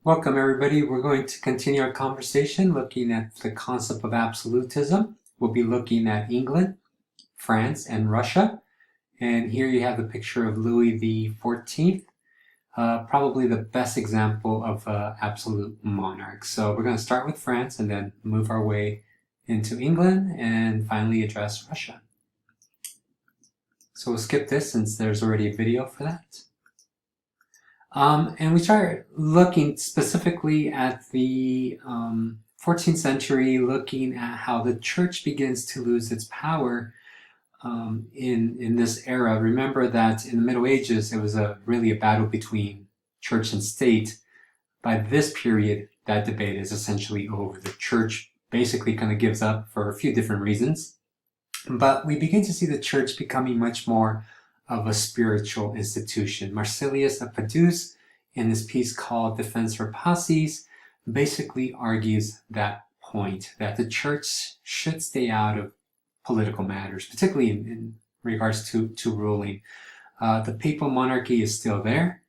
Welcome, everybody. We're going to continue our conversation looking at the concept of absolutism. We'll be looking at England, France, and Russia. And here you have the picture of Louis the XIV, probably the best example of an absolute monarch. So we're going to start with France and then move our way into England and finally address Russia. So we'll skip this since there's already a video for that. And we start looking specifically at the 14th century, looking at how the church begins to lose its power in this era. Remember that in the Middle Ages, it was really a battle between church and state. By this period, that debate is essentially over. The church basically kind of gives up for a few different reasons. But we begin to see the church becoming much more of a spiritual institution. Marsilius of Padus, in his piece called Defense Rapaces, basically argues that point, that the church should stay out of political matters, particularly in regards to ruling. The papal monarchy is still there,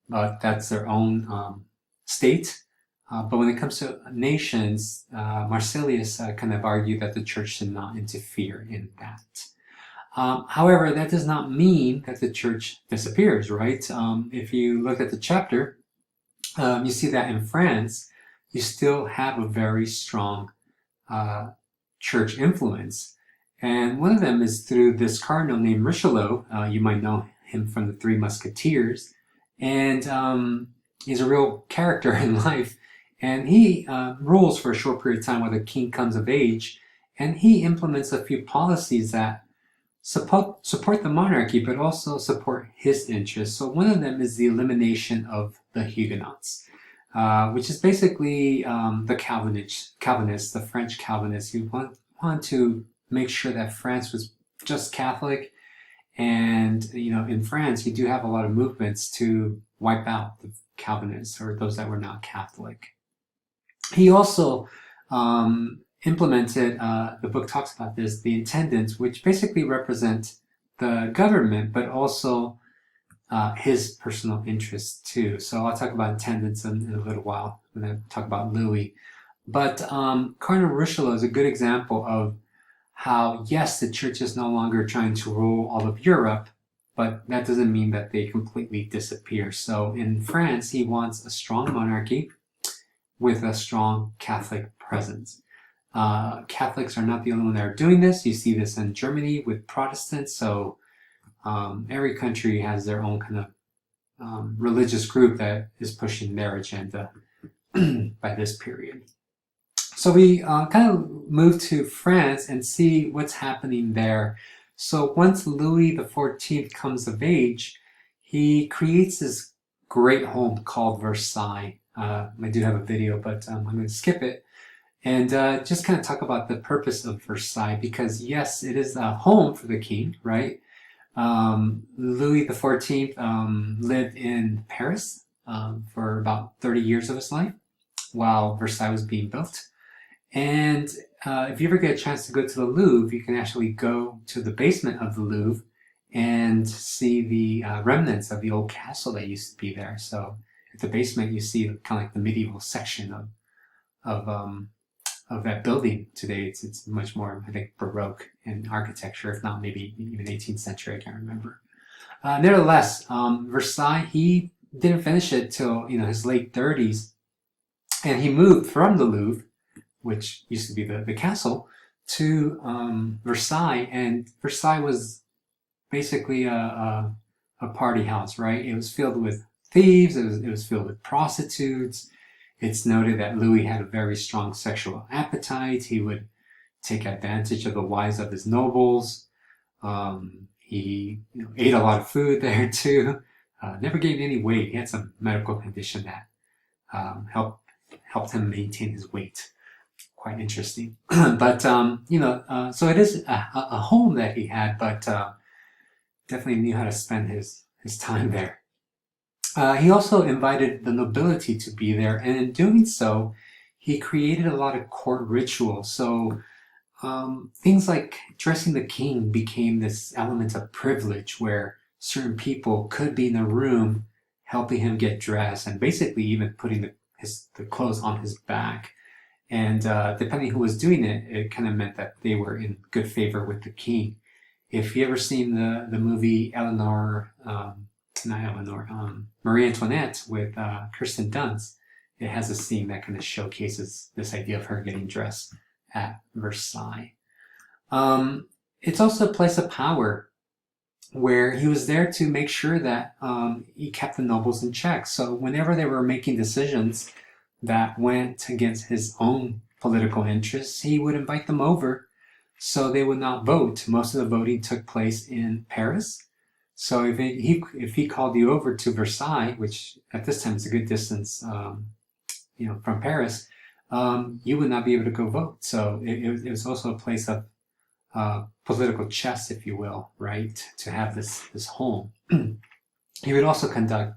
but that's their own state. But when it comes to nations, Marsilius kind of argued that the church should not interfere in that. However, that does not mean that the church disappears, right? If you look at the chapter, you see that in France, you still have a very strong church influence. And one of them is through this cardinal named Richelieu. You might know him from the Three Musketeers. And he's a real character in life. And he rules for a short period of time while the king comes of age. And he implements a few policies that support the monarchy, but also support his interests. So one of them is the elimination of the Huguenots, which is basically the Calvinists, the French Calvinists, who want to make sure that France was just Catholic. And, in France, you do have a lot of movements to wipe out the Calvinists or those that were not Catholic. He also implemented, the book talks about this, the intendants, which basically represent the government, but also his personal interests too. So I'll talk about intendants in a little while when I talk about Louis. But Cardinal Richelieu is a good example of how, yes, the church is no longer trying to rule all of Europe, but that doesn't mean that they completely disappear. So in France, he wants a strong monarchy with a strong Catholic presence. Catholics are not the only one that are doing this. You see this in Germany with Protestants. So every country has their own kind of religious group that is pushing their agenda by this period. So we kind of move to France and see what's happening there. So once Louis the XIV comes of age, he creates this great home called Versailles. I do have a video, but I'm going to skip it. And just kind of talk about the purpose of Versailles, because yes, it is a home for the king, right? Louis the XIV lived in Paris for about 30 years of his life while Versailles was being built. And if you ever get a chance to go to the Louvre, you can actually go to the basement of the Louvre and see the remnants of the old castle that used to be there. So at the basement, you see kind of like the medieval section of that building today. It's much more, I think, Baroque in architecture, if not maybe even 18th century, I can't remember. Nevertheless, Versailles, he didn't finish it till his late 30s, and he moved from the Louvre, which used to be the castle, to Versailles, and Versailles was basically a party house, right? It was filled with thieves, it was filled with prostitutes. It's noted that Louis had a very strong sexual appetite. He would take advantage of the wives of his nobles. He ate a lot of food there too. Never gained any weight. He had some medical condition that helped him maintain his weight. Quite interesting. But, so it is a home that he had, but definitely knew how to spend his time there. He also invited the nobility to be there, and in doing so, he created a lot of court rituals. So things like dressing the king became this element of privilege where certain people could be in the room helping him get dressed and basically even putting the clothes on his back. And depending who was doing it, it kind of meant that they were in good favor with the king. If you ever seen the movie Marie Antoinette with Kirsten Dunst, it has a scene that kind of showcases this idea of her getting dressed at Versailles. It's also a place of power where he was there to make sure that he kept the nobles in check. So whenever they were making decisions that went against his own political interests, he would invite them over so they would not vote. Most of the voting took place in Paris. So if he called you over to Versailles, which at this time is a good distance, from Paris, you would not be able to go vote. So it was also a place of political chess, if you will, right? To have this home. He would also conduct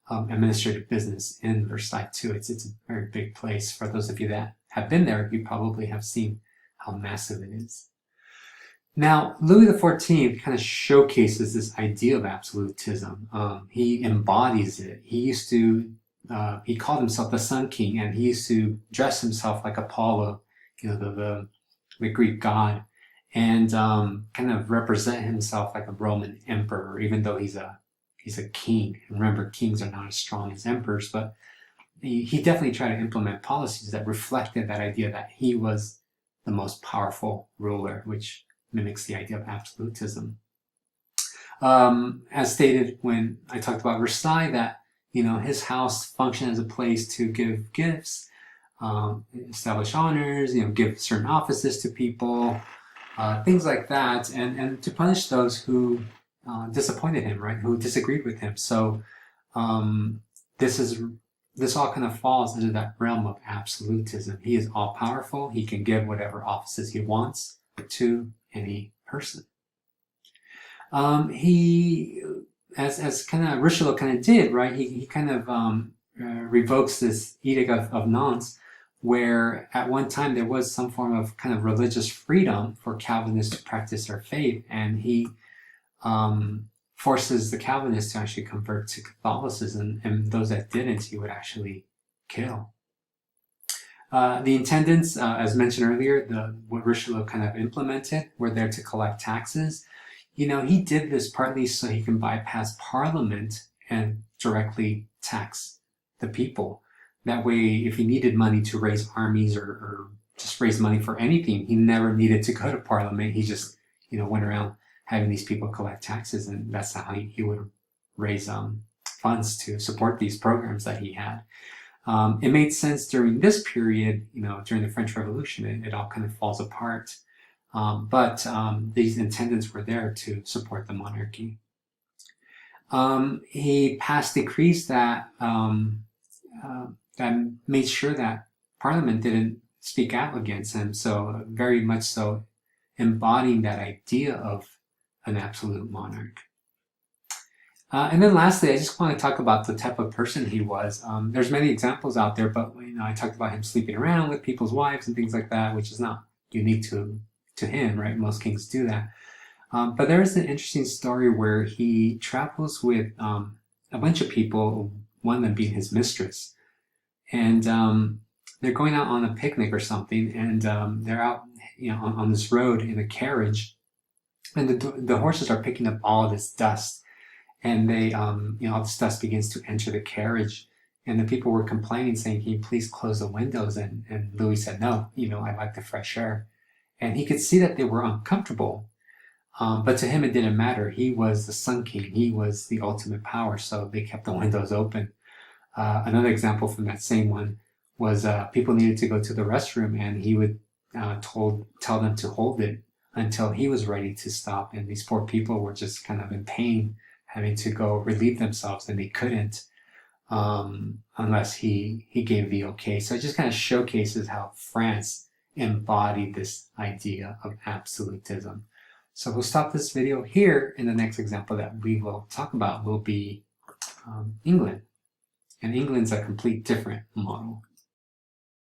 administrative business in Versailles too. It's a very big place. For those of you that have been there, you probably have seen how massive it is. Now, Louis XIV kind of showcases this idea of absolutism. He embodies it. He called himself the Sun King, and he used to dress himself like Apollo, the Greek god, and kind of represent himself like a Roman emperor, even though he's a king. Remember, kings are not as strong as emperors, but he definitely tried to implement policies that reflected that idea that he was the most powerful ruler, which mimics the idea of absolutism. As stated when I talked about Versailles, that his house functioned as a place to give gifts, establish honors, give certain offices to people, things like that, and to punish those who disappointed him, right? Who disagreed with him. So this all kind of falls into that realm of absolutism. He is all powerful. He can give whatever offices he wants to any person. He, as kind of Richelieu kind of did, right? He kind of revokes this Edict of Nantes, where at one time there was some form of kind of religious freedom for Calvinists to practice their faith, and he forces the Calvinists to actually convert to Catholicism, and those that didn't, he would actually kill. The intendants, as mentioned earlier, what Richelieu kind of implemented, were there to collect taxes. He did this partly so he can bypass Parliament and directly tax the people. That way, if he needed money to raise armies or just raise money for anything, he never needed to go to Parliament. He just, went around having these people collect taxes, and that's how he would raise funds to support these programs that he had. It made sense during this period, during the French Revolution. It all kind of falls apart. But these intendants were there to support the monarchy. He passed decrees that made sure that Parliament didn't speak out against him. So very much so embodying that idea of an absolute monarch. And then lastly, I just want to talk about the type of person he was. There's many examples out there, but I talked about him sleeping around with people's wives and things like that, which is not unique to him, right? Most kings do that. But there is an interesting story where he travels with a bunch of people, one of them being his mistress. And they're going out on a picnic or something, and they're out on this road in a carriage, and the horses are picking up all this dust, and they all this dust begins to enter the carriage, and the people were complaining, saying, "Can you please close the windows?" And Louis said, "No, I like the fresh air." And he could see that they were uncomfortable, but to him it didn't matter. He was the Sun King. He was the ultimate power, so they kept the windows open. Another example from that same one was people needed to go to the restroom, and he would tell them to hold it until he was ready to stop. And these poor people were just kind of in pain, having to go relieve themselves, and they couldn't unless he gave the okay. So it just kind of showcases how France embodied this idea of absolutism. So we'll stop this video here, and the next example that we will talk about will be England. And England's a complete different model.